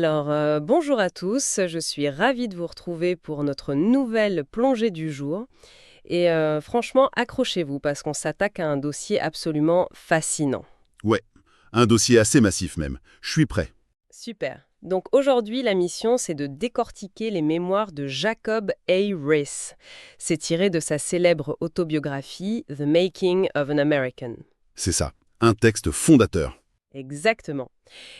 Bonjour à tous, je suis ravie de vous retrouver pour notre nouvelle plongée du jour. Franchement, accrochez-vous parce qu'on s'attaque à un dossier absolument fascinant. Ouais, un dossier assez massif même. Je suis prêt. Super. Donc aujourd'hui, la mission, c'est de décortiquer les mémoires de Jacob A. Riis. C'est tiré de sa célèbre autobiographie The Making of an American. C'est ça, un texte fondateur. Exactement.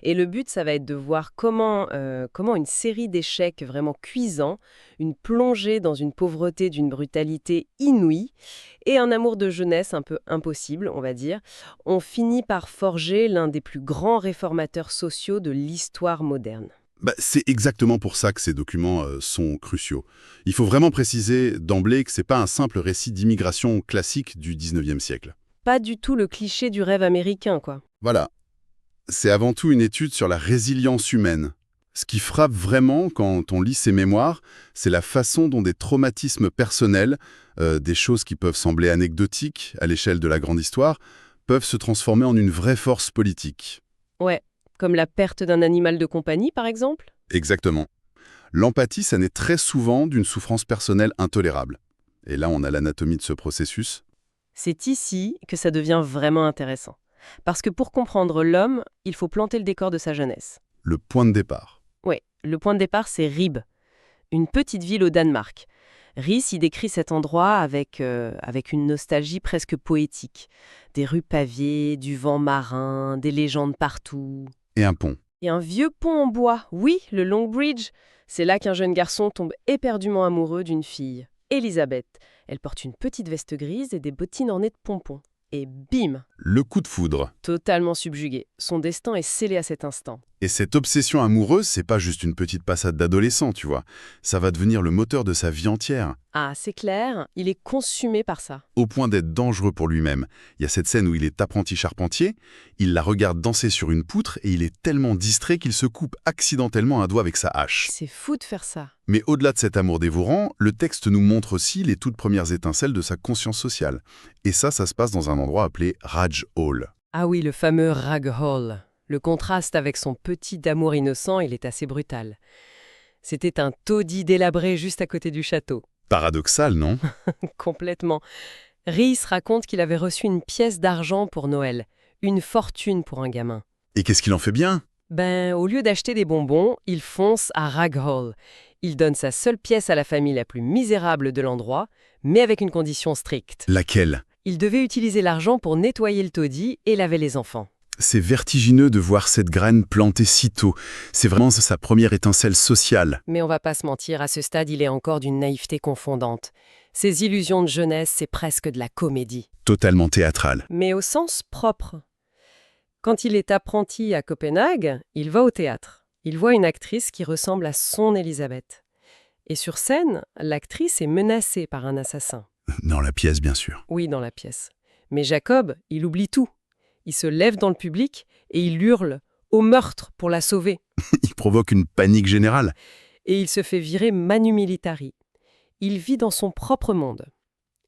Et le but, ça va être de voir comment une série d'échecs vraiment cuisants, une plongée dans une pauvreté d'une brutalité inouïe et un amour de jeunesse un peu impossible, on va dire, ont fini par forger l'un des plus grands réformateurs sociaux de l'histoire moderne. C'est exactement pour ça que ces documents sont cruciaux. Il faut vraiment préciser d'emblée que c'est pas un simple récit d'immigration classique du 19e siècle. Pas du tout le cliché du rêve américain, quoi. Voilà, c'est avant tout une étude sur la résilience humaine. Ce qui frappe vraiment quand on lit ces mémoires, c'est la façon dont des traumatismes personnels, des choses qui peuvent sembler anecdotiques à l'échelle de la grande histoire, peuvent se transformer en une vraie force politique. Ouais, comme la perte d'un animal de compagnie, par exemple. Exactement. L'empathie, ça naît très souvent d'une souffrance personnelle intolérable. Et là, on a l'anatomie de ce processus. C'est ici que ça devient vraiment intéressant. Parce que pour comprendre l'homme, il faut planter le décor de sa jeunesse. Le point de départ. Oui, le point de départ, c'est Ribe, une petite ville au Danemark. Riis y décrit cet endroit avec une nostalgie presque poétique. Des rues pavées, du vent marin, des légendes partout. Et un pont. Et un vieux pont en bois, oui, le Long Bridge. C'est là qu'un jeune garçon tombe éperdument amoureux d'une fille, Elisabeth. Elle porte une petite veste grise et des bottines ornées de pompons. Et bim, Le coup de foudre. totalement subjugué. Son destin est scellé à cet instant. Et cette obsession amoureuse, c'est pas juste une petite passade d'adolescent, tu vois. Ça va devenir le moteur de sa vie entière, Ah, c'est clair, il est consumé par ça. au point d'être dangereux pour lui-même. Il y a cette scène où il est apprenti charpentier, il la regarde danser sur une poutre et il est tellement distrait qu'il se coupe accidentellement un doigt avec sa hache. C'est fou de faire ça. Mais au-delà de cet amour dévorant, le texte nous montre aussi les toutes premières étincelles de sa conscience sociale. Et ça se passe dans un endroit appelé Raj Hall. Ah oui, le fameux Rag Hall. Le contraste avec son petit amour innocent, il est assez brutal. C'était un taudis délabré juste à côté du château. Paradoxal, non? Complètement. Riis raconte qu'il avait reçu une pièce d'argent pour Noël. Une fortune pour un gamin. Et qu'est-ce qu'il en fait bien? Au lieu d'acheter des bonbons, il fonce à Rag Hall. Il donne sa seule pièce à la famille la plus misérable de l'endroit, mais avec une condition stricte. Laquelle? Il devait utiliser l'argent pour nettoyer le taudis et laver les enfants. C'est vertigineux de voir cette graine plantée si tôt. C'est vraiment sa première étincelle sociale. Mais on va pas se mentir, à ce stade, il est encore d'une naïveté confondante. Ses illusions de jeunesse, c'est presque de la comédie. Totalement théâtrale. Mais au sens propre. Quand il est apprenti à Copenhague, il va au théâtre. Il voit une actrice qui ressemble à son Elisabeth. Et sur scène, l'actrice est menacée par un assassin. Dans la pièce, bien sûr. Oui, dans la pièce. Mais Jacob, il oublie tout. Il se lève dans le public et il hurle au meurtre pour la sauver. Il provoque une panique générale. Et il se fait virer manu militari. Il vit dans son propre monde.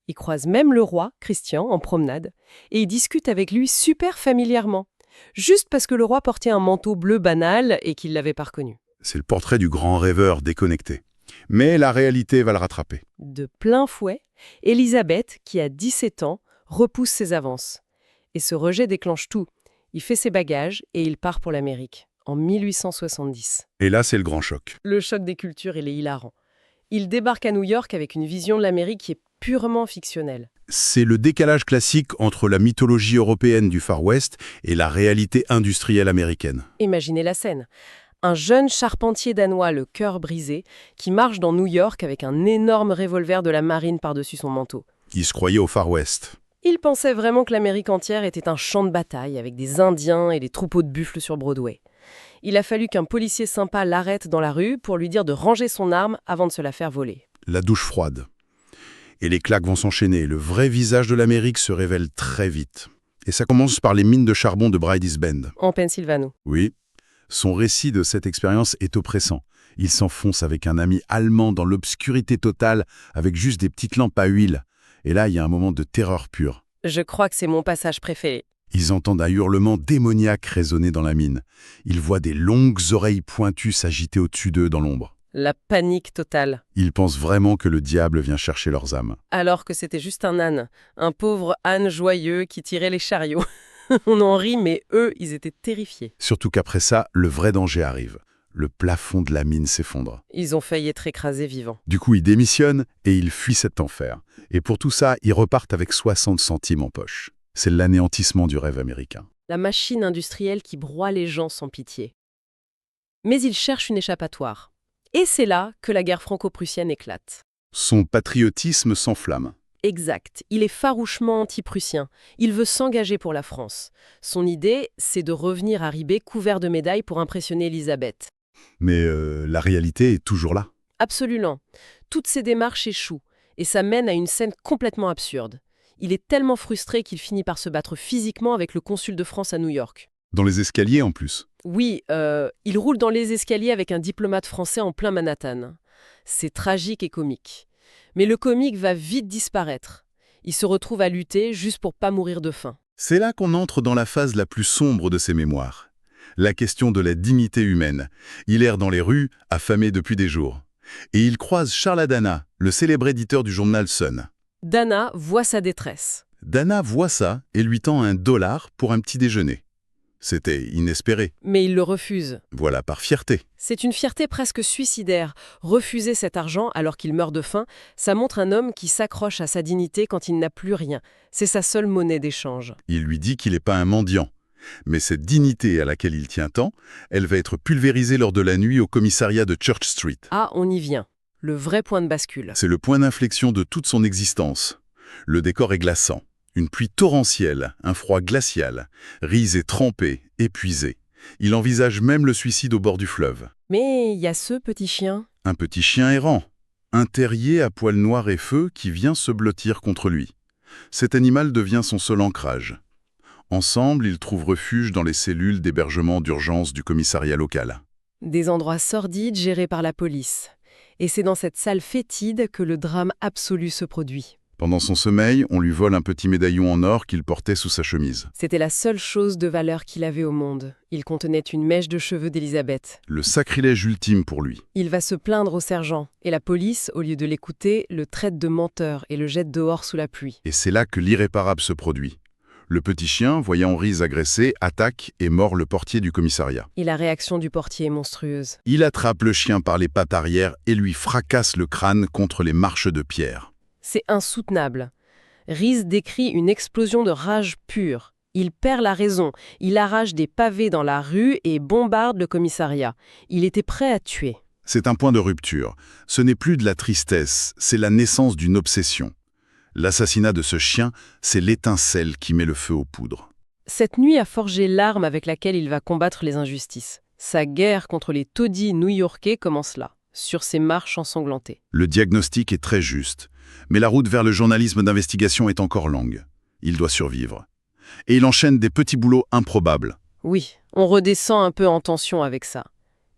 Il croise même le roi, Christian, en promenade, et il discute avec lui super familièrement, juste parce que le roi portait un manteau bleu banal et qu'il l'avait pas reconnu. C'est le portrait du grand rêveur déconnecté. Mais la réalité va le rattraper. De plein fouet, Elisabeth, qui a 17 ans, repousse ses avances. Et ce rejet déclenche tout. Il fait ses bagages et il part pour l'Amérique, en 1870. Et là, c'est le grand choc. Le choc des cultures, il est hilarant. Il débarque à New York avec une vision de l'Amérique qui est purement fictionnelle. C'est le décalage classique entre la mythologie européenne du Far West et la réalité industrielle américaine. Imaginez la scène. Un jeune charpentier danois, le cœur brisé, qui marche dans New York avec un énorme revolver de la marine par-dessus son manteau. Il se croyait au Far West. Il pensait vraiment que l'Amérique entière était un champ de bataille avec des Indiens et des troupeaux de buffles sur Broadway. Il a fallu qu'un policier sympa l'arrête dans la rue pour lui dire de ranger son arme avant de se la faire voler. La douche froide. Et les claques vont s'enchaîner. Le vrai visage de l'Amérique se révèle très vite. Et ça commence par les mines de charbon de Bridie's Bend. En Pennsylvanie. Oui, son récit de cette expérience est oppressant. Il s'enfonce avec un ami allemand dans l'obscurité totale, avec juste des petites lampes à huile. Et là, il y a un moment de terreur pure. Je crois que c'est mon passage préféré. Ils entendent un hurlement démoniaque résonner dans la mine. Ils voient des longues oreilles pointues s'agiter au-dessus d'eux dans l'ombre. La panique totale. Ils pensent vraiment que le diable vient chercher leurs âmes. Alors que c'était juste un âne. Un pauvre âne joyeux qui tirait les chariots. On en rit, mais eux, ils étaient terrifiés. Surtout qu'après ça, le vrai danger arrive. Le plafond de la mine s'effondre. Ils ont failli être écrasés vivants. Du coup, ils démissionnent et ils fuient cet enfer. Et pour tout ça, ils repartent avec 60 centimes en poche. C'est l'anéantissement du rêve américain. La machine industrielle qui broie les gens sans pitié. Mais ils cherchent une échappatoire. Et c'est là que la guerre franco-prussienne éclate. Son patriotisme s'enflamme. Exact. Il est farouchement anti-prussien. Il veut s'engager pour la France. Son idée, c'est de revenir à Ribé couvert de médailles pour impressionner Élisabeth. Mais la réalité est toujours là. Absolument. Toutes ces démarches échouent. Et ça mène à une scène complètement absurde. Il est tellement frustré qu'il finit par se battre physiquement avec le consul de France à New York. Dans les escaliers en plus. Oui, il roule dans les escaliers avec un diplomate français en plein Manhattan. C'est tragique et comique. Mais le comique va vite disparaître. Il se retrouve à lutter juste pour pas mourir de faim. C'est là qu'on entre dans la phase la plus sombre de ses mémoires. La question de la dignité humaine. Il erre dans les rues, affamé depuis des jours. Et il croise Charles Dana, le célèbre éditeur du journal Sun. Dana voit sa détresse. Dana voit ça et lui tend $1 pour un petit déjeuner. C'était inespéré. Mais il le refuse. Voilà, par fierté. C'est une fierté presque suicidaire. Refuser cet argent alors qu'il meurt de faim, ça montre un homme qui s'accroche à sa dignité quand il n'a plus rien. C'est sa seule monnaie d'échange. Il lui dit qu'il n'est pas un mendiant. Mais cette dignité à laquelle il tient tant, elle va être pulvérisée lors de la nuit au commissariat de Church Street. Ah, on y vient. Le vrai point de bascule. C'est le point d'inflexion de toute son existence. Le décor est glaçant. Une pluie torrentielle, un froid glacial, risé, trempé, épuisé. Il envisage même le suicide au bord du fleuve. Mais il y a ce petit chien. Un petit chien errant, un terrier à poils noirs et feu qui vient se blottir contre lui. Cet animal devient son seul ancrage. Ensemble, ils trouvent refuge dans les cellules d'hébergement d'urgence du commissariat local. Des endroits sordides gérés par la police. Et c'est dans cette salle fétide que le drame absolu se produit. Pendant son sommeil, on lui vole un petit médaillon en or qu'il portait sous sa chemise. C'était la seule chose de valeur qu'il avait au monde. Il contenait une mèche de cheveux d'Élisabeth. Le sacrilège ultime pour lui. Il va se plaindre au sergent. Et la police, au lieu de l'écouter, le traite de menteur et le jette dehors sous la pluie. Et c'est là que l'irréparable se produit. Le petit chien, voyant Reese agressé, attaque et mord le portier du commissariat. Et la réaction du portier est monstrueuse. Il attrape le chien par les pattes arrière et lui fracasse le crâne contre les marches de pierre. C'est insoutenable. Reese décrit une explosion de rage pure. Il perd la raison. Il arrache des pavés dans la rue et bombarde le commissariat. Il était prêt à tuer. C'est un point de rupture. Ce n'est plus de la tristesse, c'est la naissance d'une obsession. L'assassinat de ce chien, c'est l'étincelle qui met le feu aux poudres. Cette nuit a forgé l'arme avec laquelle il va combattre les injustices. Sa guerre contre les taudis new-yorkais commence là, sur ses marches ensanglantées. Le diagnostic est très juste, mais la route vers le journalisme d'investigation est encore longue. Il doit survivre. Et il enchaîne des petits boulots improbables. Oui, on redescend un peu en tension avec ça.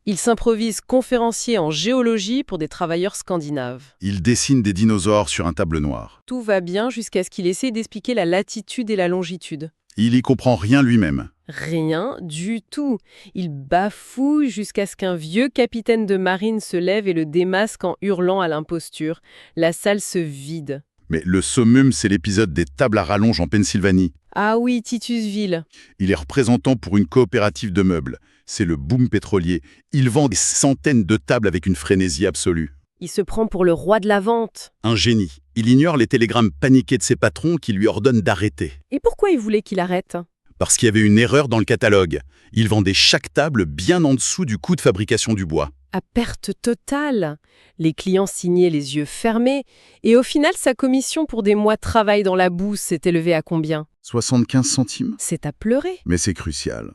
Il s'improvise conférencier en géologie pour des travailleurs scandinaves. Il dessine des dinosaures sur un tableau noir. Tout va bien jusqu'à ce qu'il essaie d'expliquer la latitude et la longitude. Il y comprend rien lui-même. Rien du tout. Il bafouille jusqu'à ce qu'un vieux capitaine de marine se lève et le démasque en hurlant à l'imposture. La salle se vide. Mais le summum, c'est l'épisode des tables à rallonge en Pennsylvanie. Ah oui, Titusville. Il est représentant pour une coopérative de meubles. C'est le boom pétrolier. Il vend des centaines de tables avec une frénésie absolue. Il se prend pour le roi de la vente. Un génie. Il ignore les télégrammes paniqués de ses patrons qui lui ordonnent d'arrêter. Et pourquoi il voulait qu'il arrête ? Parce qu'il y avait une erreur dans le catalogue. Il vendait chaque table bien en dessous du coût de fabrication du bois. À perte totale. Les clients signaient les yeux fermés. Et au final, sa commission pour des mois de travail dans la boue s'est élevée à combien ? 75 centimes. C'est à pleurer. Mais c'est crucial.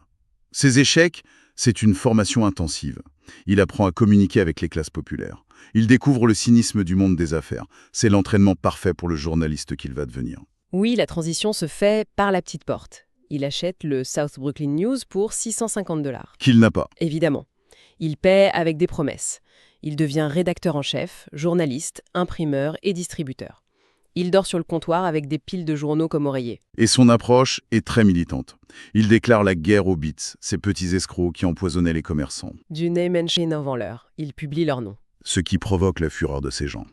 Ses échecs, c'est une formation intensive. Il apprend à communiquer avec les classes populaires. Il découvre le cynisme du monde des affaires. C'est l'entraînement parfait pour le journaliste qu'il va devenir. Oui, la transition se fait par la petite porte. Il achète le South Brooklyn News pour $650. Qu'il n'a pas. Évidemment. Il paie avec des promesses. Il devient rédacteur en chef, journaliste, imprimeur et distributeur. Il dort sur le comptoir avec des piles de journaux comme oreiller. Et son approche est très militante. Il déclare la guerre aux bits, ces petits escrocs qui empoisonnaient les commerçants. Du name and shame avant l'heure. Il publie leur nom. Ce qui provoque la fureur de ces gens.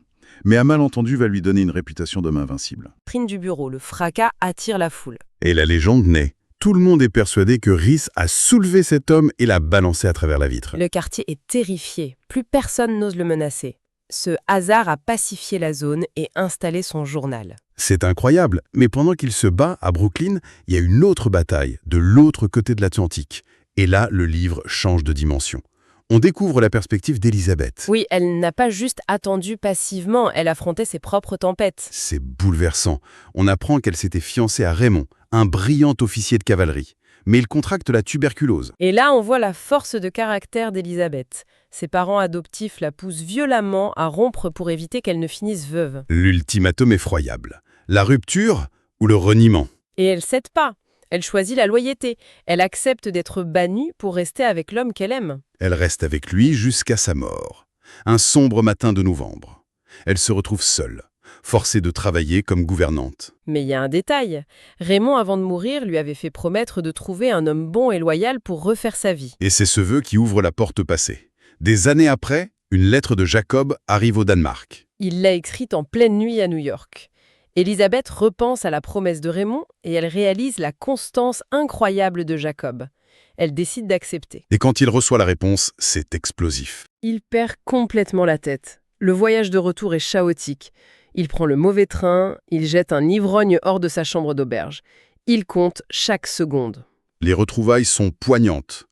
Mais un malentendu va lui donner une réputation d'homme invincible. Trine du bureau, le fracas attire la foule. Et la légende naît. Tout le monde est persuadé que Rhys a soulevé cet homme et l'a balancé à travers la vitre. Le quartier est terrifié. Plus personne n'ose le menacer. Ce hasard a pacifié la zone et installé son journal. C'est incroyable, mais pendant qu'il se bat à Brooklyn, il y a une autre bataille, de l'autre côté de l'Atlantique. Et là, le livre change de dimension. On découvre la perspective d'Elizabeth. Oui, elle n'a pas juste attendu passivement, elle affrontait ses propres tempêtes. C'est bouleversant. On apprend qu'elle s'était fiancée à Raymond, un brillant officier de cavalerie. Mais il contracte la tuberculose. Et là, on voit la force de caractère d'Elizabeth. Ses parents adoptifs la poussent violemment à rompre pour éviter qu'elle ne finisse veuve. L'ultimatum effroyable. La rupture ou le reniement? Et elle cède pas. Elle choisit la loyauté. Elle accepte d'être bannie pour rester avec l'homme qu'elle aime. Elle reste avec lui jusqu'à sa mort. Un sombre matin de novembre. Elle se retrouve seule, forcée de travailler comme gouvernante. Mais il y a un détail. Raymond, avant de mourir, lui avait fait promettre de trouver un homme bon et loyal pour refaire sa vie. Et c'est ce vœu qui ouvre la porte passée. Des années après, une lettre de Jacob arrive au Danemark. Il l'a écrite en pleine nuit à New York. Elisabeth repense à la promesse de Raymond et elle réalise la constance incroyable de Jacob. Elle décide d'accepter. Et quand il reçoit la réponse, c'est explosif. Il perd complètement la tête. Le voyage de retour est chaotique. Il prend le mauvais train, il jette un ivrogne hors de sa chambre d'auberge. Il compte chaque seconde. Les retrouvailles sont poignantes.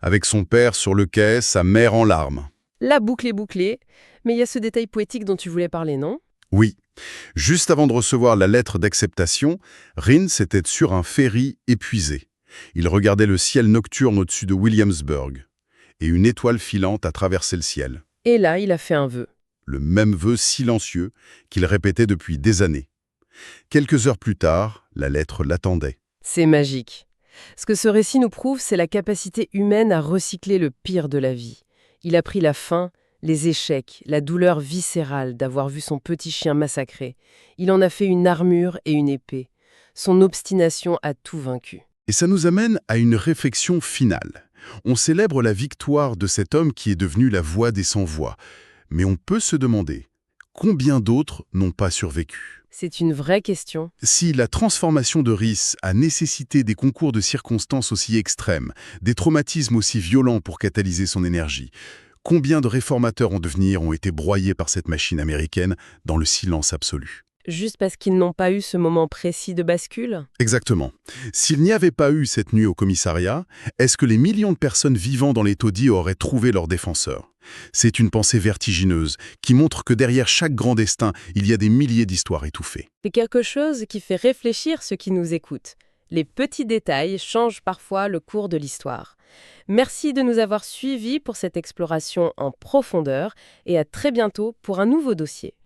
Avec son père sur le quai, sa mère en larmes. La boucle est bouclée, mais il y a ce détail poétique dont tu voulais parler, non ? Oui. Juste avant de recevoir la lettre d'acceptation, Rhys était sur un ferry épuisé. Il regardait le ciel nocturne au-dessus de Williamsburg. Et une étoile filante a traversé le ciel. Et là, il a fait un vœu. Le même vœu silencieux qu'il répétait depuis des années. Quelques heures plus tard, la lettre l'attendait. C'est magique. Ce que ce récit nous prouve, c'est la capacité humaine à recycler le pire de la vie. Il a pris la faim, les échecs, la douleur viscérale d'avoir vu son petit chien massacré. Il en a fait une armure et une épée. Son obstination a tout vaincu. Et ça nous amène à une réflexion finale. On célèbre la victoire de cet homme qui est devenu la voix des sans-voix. Mais on peut se demander, combien d'autres n'ont pas survécu? C'est une vraie question. Si la transformation de Rhys a nécessité des concours de circonstances aussi extrêmes, des traumatismes aussi violents pour catalyser son énergie, combien de réformateurs en devenir ont été broyés par cette machine américaine dans le silence absolu? Juste parce qu'ils n'ont pas eu ce moment précis de bascule ? Exactement. S'il n'y avait pas eu cette nuit au commissariat, est-ce que les millions de personnes vivant dans les taudis auraient trouvé leurs défenseurs? C'est une pensée vertigineuse qui montre que derrière chaque grand destin, il y a des milliers d'histoires étouffées. C'est quelque chose qui fait réfléchir ceux qui nous écoutent. Les petits détails changent parfois le cours de l'histoire. Merci de nous avoir suivis pour cette exploration en profondeur et à très bientôt pour un nouveau dossier.